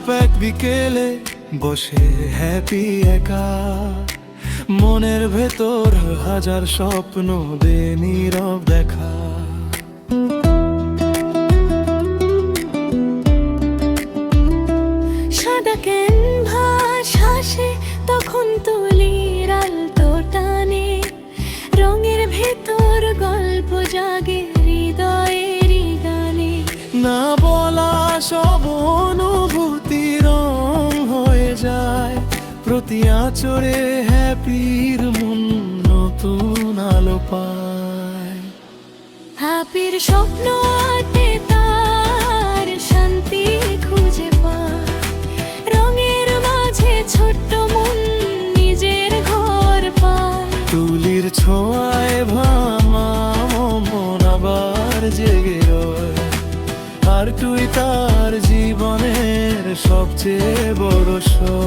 চুপচাপ এক বিকেলে বসে হ্যাপি একা, মনের ভেতর হাজার স্বপ্ন দে নীরব দেখা। সাদা ক্যানভাস হাসে তখন তুলির আলতো টানে, রঙের ভেতর গল্প জাগে হৃদয়েরই গানে। না বলা সব অনুভূতি রং হয়ে যায়, প্রতি আঁচড়ে হ্যাপির মন নতুন আলো পায়। হ্যাপির স্বপ্ন আতে তার শান্তি খুঁজে পায়, রঙের মাঝে ছোট্ট মন নিজের ঘর পায়। তুলির ছোঁয়ায় ভামা মন আবার জেগে রয়, আর তুই তার জীবনের সবচেয়ে বড় সয়।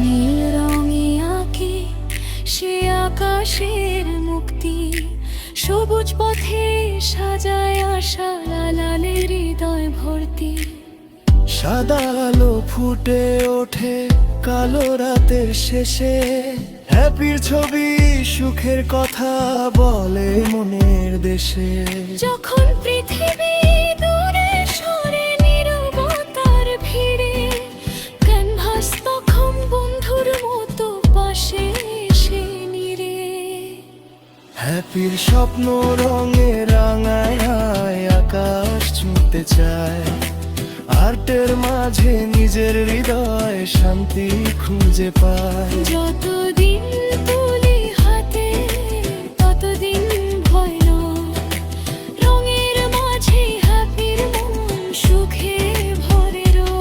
নীল রঙে আঁকে সে আকাশের মুক্তি, সবুজ পথে সাজায় আশা লালালে হৃদয় ভর্তি। সাদা আলো ফুটে ওঠে কালো রাতের শেষে, হ্যাপির ছবি সুখের কথা বলে মনের দেশে। যখন পৃথিবী দূরে সরে নীরবতার ভিড়ে, ক্যানভাস তখন বন্ধুর মতো পাশে এসে নিরে। হ্যাপির স্বপ্ন রঙে রাঙায় আকাশ ছুঁতে চায়, আর্টের মাঝে নিজের হৃদয় শান্তি খুঁজে পায়। যতদিন তুলি হাতে ততদিন ভয় নয়, রঙের মাঝে হ্যাপির মন সুখে ভরে রয়।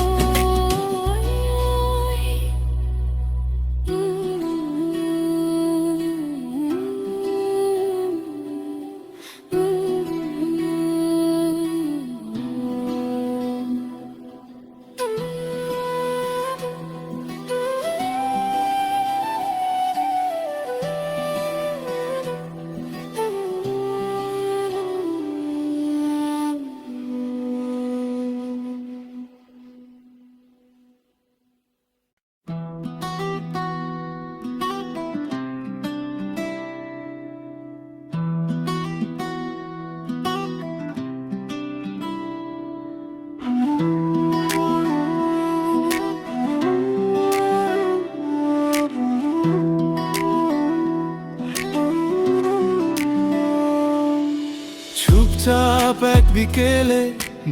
চুপচাপ এক বিকেলে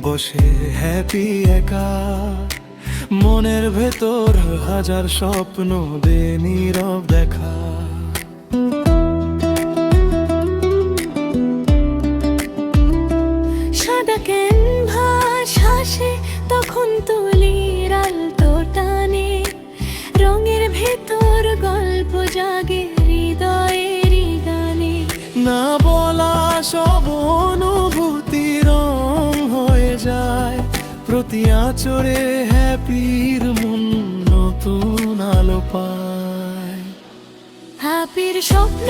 বসে হ্যাপি একা, মনের ভেতর হাজার স্বপ্ন দে নীরব দেখা। সাদা ক্যানভাস হাসে তখন তুলির আলতো টানে, রঙের ভেতর গল্প জাগে হৃদয়েরই গানে। না বলা সব অনুভূতি রং হয়ে যায়, প্রতি আঁচড়ে হ্যাপির মন নতুন আলো পায়। হ্যাপির স্বপ্ন